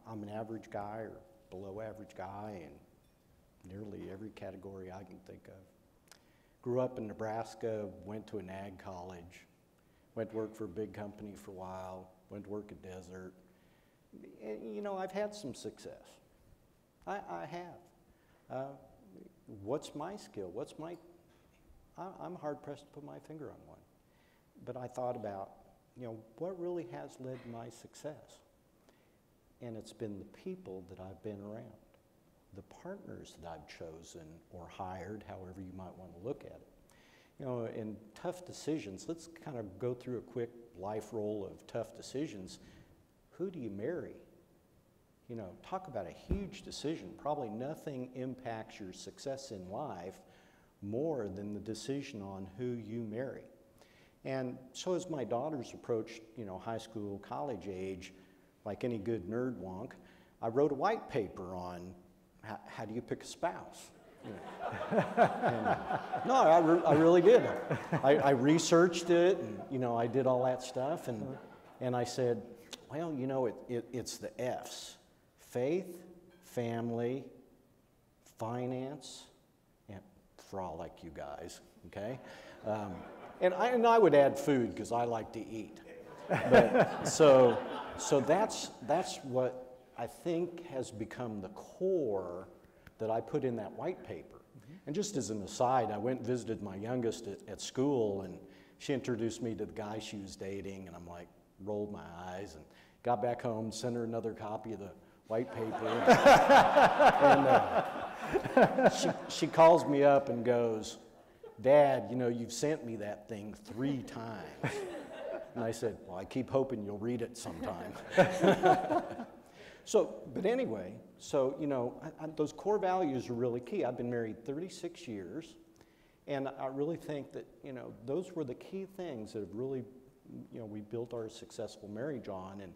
I'm an average guy or below average guy in nearly every category I can think of. Grew up in Nebraska, went to an ag college, went to work for a big company for a while, went to work at Desert. And, you know, I've had some success. I have. What's my skill? I'm hard pressed to put my finger on one. But I thought about, you know, what really has led to my success? And it's been the people that I've been around, the partners that I've chosen or hired, however you might want to look at it. You know, in tough decisions, let's kind of go through a quick life roll of tough decisions. Who do you marry? You know, talk about a huge decision. Probably nothing impacts your success in life more than the decision on who you marry. And so as my daughters approached, you know, high school, college age, like any good nerd wonk, I wrote a white paper on how do you pick a spouse. You know. And, no, I really did. I researched it, and you know, I did all that stuff, and I said, well, you know, it's the F's: faith, family, finance, and for all like you guys, okay. And I would add food because I like to eat. But, so that's what I think has become the core that I put in that white paper. And just as an aside, I went and visited my youngest at school, and she introduced me to the guy she was dating, and I'm like, rolled my eyes, and got back home, sent her another copy of the white paper. And she calls me up and goes, Dad, you know, you've sent me that thing 3 times. And I said, well, I keep hoping you'll read it sometime. But anyway, so, you know, those core values are really key. I've been married 36 years, and I really think that, you know, those were the key things that have really, you know, we built our successful marriage on. And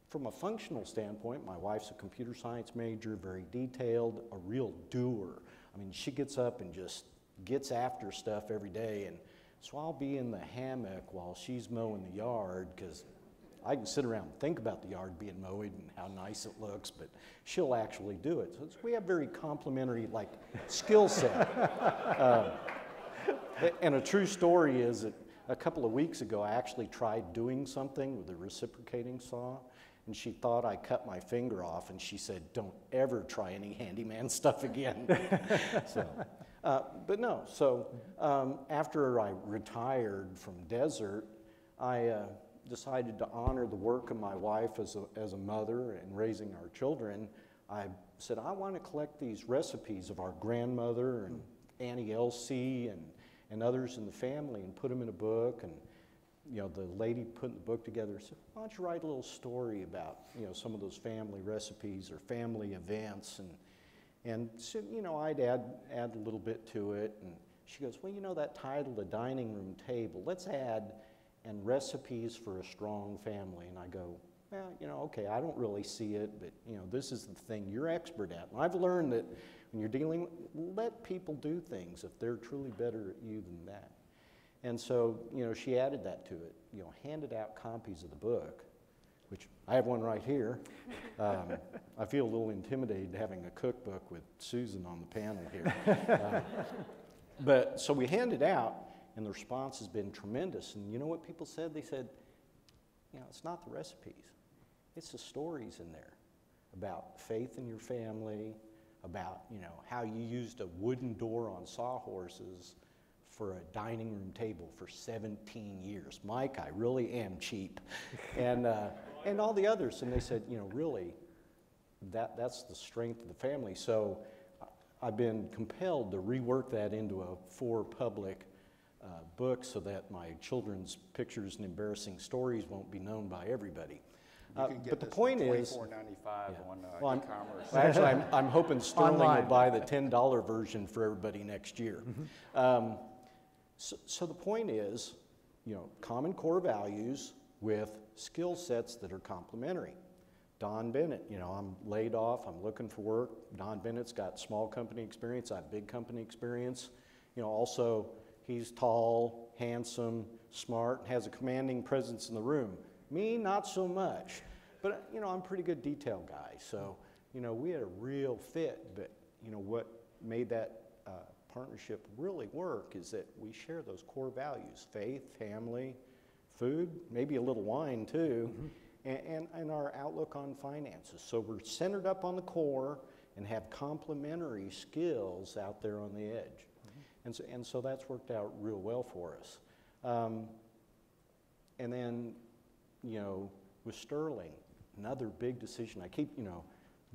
from a functional standpoint, my wife's a computer science major, very detailed, a real doer. I mean, she gets up and just gets after stuff every day, and so I'll be in the hammock while she's mowing the yard, because I can sit around and think about the yard being mowed and how nice it looks, but she'll actually do it. So we have very complementary, like, skill set. And a true story is that a couple of weeks ago, I actually tried doing something with a reciprocating saw, and she thought I cut my finger off, and she said, don't ever try any handyman stuff again. But no, so after I retired from Desert, I decided to honor the work of my wife as a mother and raising our children. I said, I want to collect these recipes of our grandmother and Annie Elsie and others in the family and put them in a book. And you know, the lady putting the book together said, why don't you write a little story about, you know, some of those family recipes or family events. And so, you know, I'd add a little bit to it. And she goes, well, you know, that title, The Dining Room Table, let's add, and recipes for a strong family. And I go, well, you know, okay, I don't really see it, but, you know, this is the thing you're expert at. And I've learned that when you're dealing, let people do things if they're truly better at you than that. And so, you know, she added that to it, you know, handed out copies of the book, which I have one right here. I feel a little intimidated having a cookbook with Susan on the panel here. But so we handed out, and the response has been tremendous. And you know what people said? They said, you know, it's not the recipes. It's the stories in there about faith in your family, about, you know, how you used a wooden door on sawhorses for a dining room table for 17 years. Mike, I really am cheap. And all the others. And they said, you know, really, that's the strength of the family. So I've been compelled to rework that into a 4 public book so that my children's pictures and embarrassing stories won't be known by everybody. But the point is, $24.95 well, on e-commerce. Actually, I'm hoping Sterling will buy the $10 version for everybody next year. So the point is, you know, common core values with skill sets that are complementary. Don Bennett, you know, I'm laid off, I'm looking for work. Don Bennett's got small company experience, I have big company experience. You know, also, he's tall, handsome, smart, has a commanding presence in the room. Me, not so much. But, you know, I'm a pretty good detail guy, so, you know, we had a real fit, but, you know, what made that partnership really work is that we share those core values: faith, family, food, maybe a little wine too, and our outlook on finances. So we're centered up on the core and have complementary skills out there on the edge. And so that's worked out real well for us. And then, you know, with Sterling, another big decision. I keep, you know,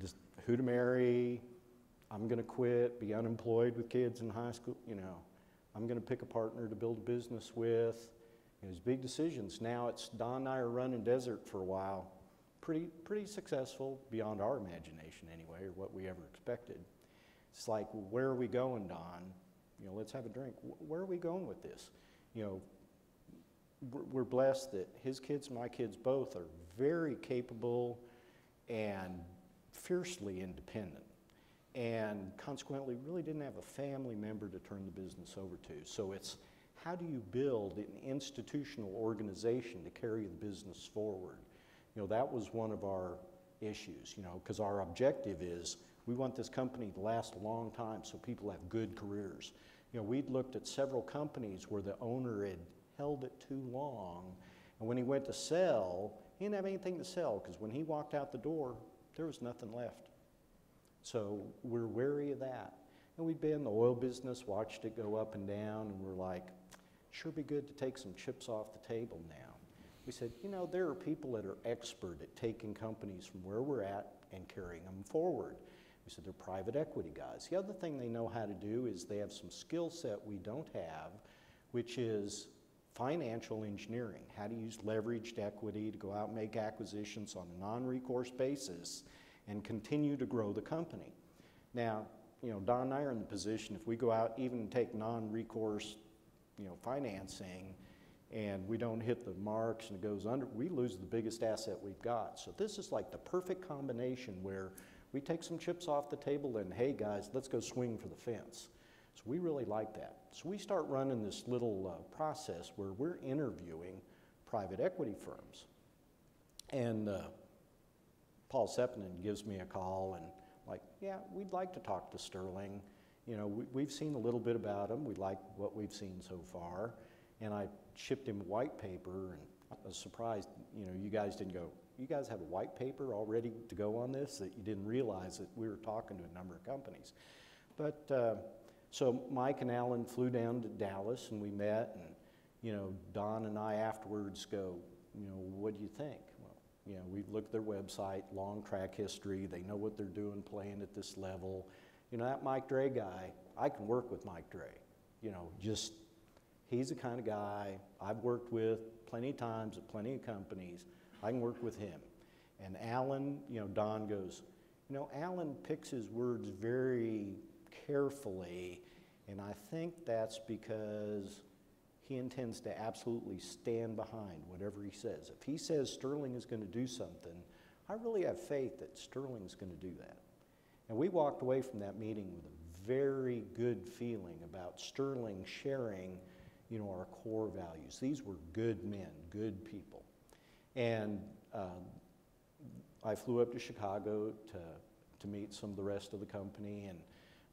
just who to marry. I'm going to quit, be unemployed with kids in high school. You know, I'm going to pick a partner to build a business with. You know, these big decisions. Now it's Don and I are running Desert for a while. Pretty successful beyond our imagination anyway, or what we ever expected. It's like, well, where are we going, Don? You know, let's have a drink. Where are we going with this? You know, we're blessed that his kids and my kids both are very capable and fiercely independent, and consequently really didn't have a family member to turn the business over to. So it's, how do you build an institutional organization to carry the business forward? You know, that was one of our issues, you know, because our objective is we want this company to last a long time so people have good careers. You know, we'd looked at several companies where the owner had held it too long, and when he went to sell, he didn't have anything to sell, because when he walked out the door, there was nothing left. So we're wary of that. And we've been in the oil business, watched it go up and down, and we're like, sure be good to take some chips off the table now. We said, you know, there are people that are expert at taking companies from where we're at and carrying them forward. We said they're private equity guys. The other thing they know how to do is they have some skill set we don't have, which is financial engineering, how to use leveraged equity to go out and make acquisitions on a non-recourse basis and continue to grow the company. Now, you know, Don and I are in the position, if we go out even take non-recourse, you know, financing, and we don't hit the marks and it goes under, we lose the biggest asset we've got. So this is like the perfect combination where we take some chips off the table and, hey guys, let's go swing for the fence. So we really like that. So we start running this little process where we're interviewing private equity firms. And Paul Sepinen gives me a call and like, yeah, we'd like to talk to Sterling. You know, we've seen a little bit about him. We like what we've seen so far. And I shipped him white paper, and I was surprised, you know, you guys didn't go, you guys have a white paper all ready to go on this, that you didn't realize that we were talking to a number of companies. But so Mike and Alan flew down to Dallas and we met, and, you know, Don and I afterwards go, you know, what do you think? Well, you know, we've looked at their website, long track history, they know what they're doing playing at this level. You know, that Mike Dre guy, I can work with Mike Dre. You know, just, he's the kind of guy I've worked with plenty of times at plenty of companies. I can work with him. And Alan, you know, Don goes, you know, Alan picks his words very carefully, and I think that's because he intends to absolutely stand behind whatever he says. If he says Sterling is going to do something, I really have faith that Sterling's going to do that. And we walked away from that meeting with a very good feeling about Sterling sharing, you know, our core values. These were good men, good people. And I flew up to Chicago to meet some of the rest of the company, and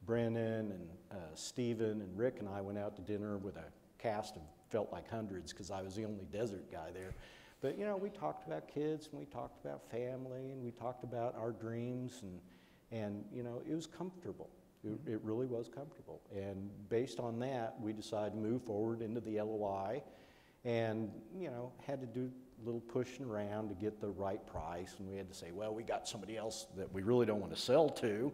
Brennan and Stephen and Rick and I went out to dinner with a cast of, felt like hundreds because I was the only Desert guy there. But, you know, we talked about kids and we talked about family and we talked about our dreams, and you know, it was comfortable. It really was comfortable. And based on that, we decided to move forward into the LOI, and, you know, had to do a little pushing around to get the right price, and we had to say, well, we got somebody else that we really don't want to sell to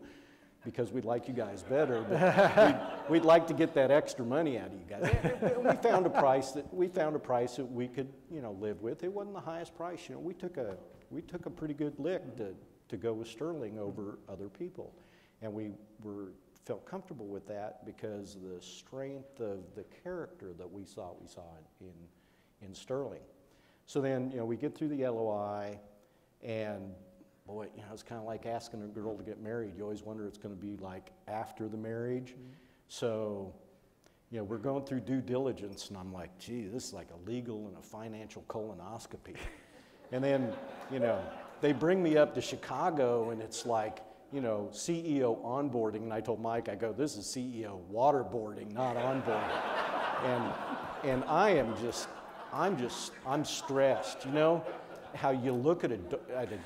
because we'd like you guys better, but we'd like to get that extra money out of you guys. And we found a price that we could, you know, live with. It wasn't the highest price. You know, we took a pretty good lick to go with Sterling over other people, and we felt comfortable with that because of the strength of the character that we saw in Sterling. So then, you know, we get through the LOI, and boy, you know, it's kind of like asking a girl to get married. You always wonder it's going to be like after the marriage. Mm-hmm. So, you know, we're going through due diligence, and I'm like, gee, this is like a legal and a financial colonoscopy. And then, you know, they bring me up to Chicago, and it's like, you know, CEO onboarding, and I told Mike, I go, this is CEO waterboarding, not onboarding. and I'm stressed, you know, how you look at a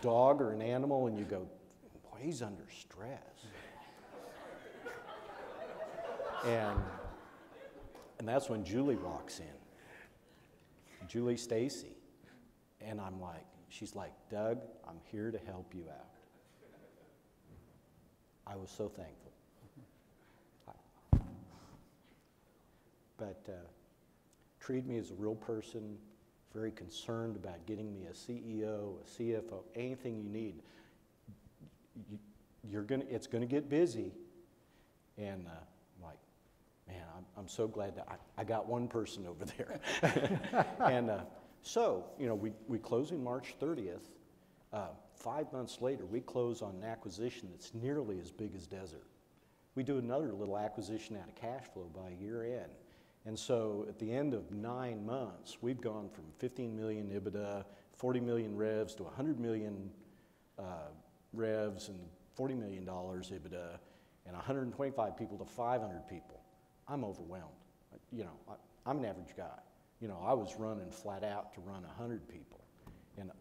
dog or an animal and you go, boy, he's under stress. And that's when Julie walks in, Julie Stacy, and I'm like, she's like, Doug, I'm here to help you out. I was so thankful. But treated me as a real person, very concerned about getting me a CEO, a CFO, anything you need. It's gonna get busy, and I'm like, man, I'm so glad that I got one person over there. And so, you know, we close in March 30th. 5 months later, we close on an acquisition that's nearly as big as Desert. We do another little acquisition out of cash flow by year end. And so at the end of 9 months, we've gone from 15 million EBITDA, 40 million revs to 100 million revs and $40 million EBITDA, and 125 people to 500 people. I'm overwhelmed. You know, I'm an average guy. You know, I was running flat out to run 100 people. And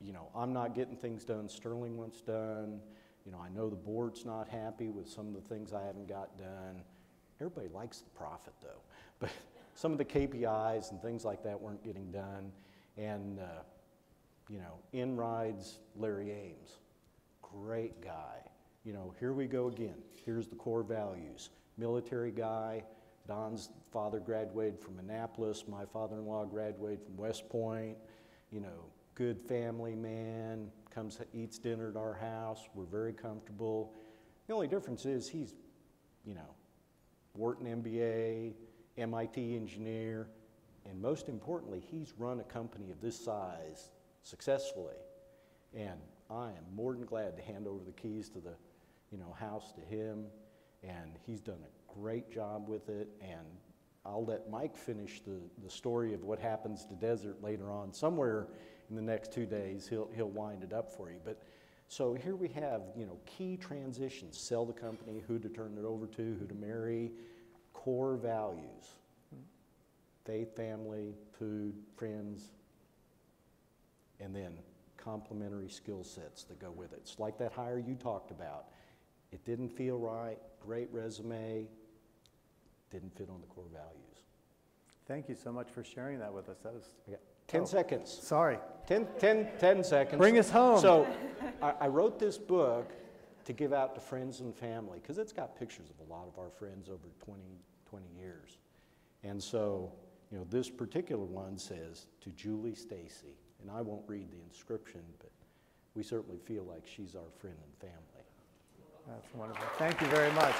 you know, I'm not getting things done Sterling wants done. You know, I know the board's not happy with some of the things I haven't got done. Everybody likes the profit though, but some of the KPIs and things like that weren't getting done. And, you know, in rides Larry Ames, great guy. You know, here we go again. Here's the core values. Military guy. Don's father graduated from Annapolis. My father-in-law graduated from West Point. You know, good family man, comes, eats dinner at our house. We're very comfortable. The only difference is he's, you know, Wharton MBA, MIT engineer, and most importantly, he's run a company of this size successfully. And I am more than glad to hand over the keys to the, you know, house to him. And he's done a great job with it. And I'll let Mike finish the story of what happens to Desert later on. Somewhere in the next 2 days, he'll wind it up for you. But so here we have, you know, key transitions: sell the company, who to turn it over to, who to marry, core values, faith, family, food, friends, and then complementary skill sets that go with it. It's like that hire you talked about. It didn't feel right, great resume, didn't fit on the core values. Thank you so much for sharing that with us. That was 10 seconds. Sorry. 10 seconds. Bring us home. So I wrote this book to give out to friends and family because it's got pictures of a lot of our friends over 20 years. And so, you know, this particular one says, to Julie Stacy, and I won't read the inscription, but we certainly feel like she's our friend and family. That's wonderful. Thank you very much.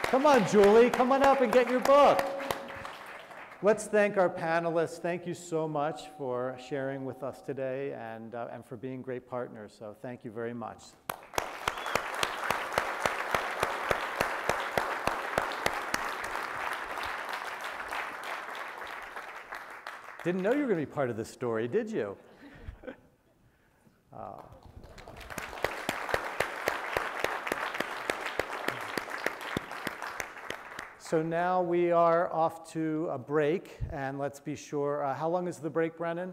Come on, Julie, come on up and get your book. Let's thank our panelists. Thank you so much for sharing with us today and for being great partners. So thank you very much. Didn't know you were going to be part of this story, did you? So now we are off to a break, and let's be sure, how long is the break, Brennan?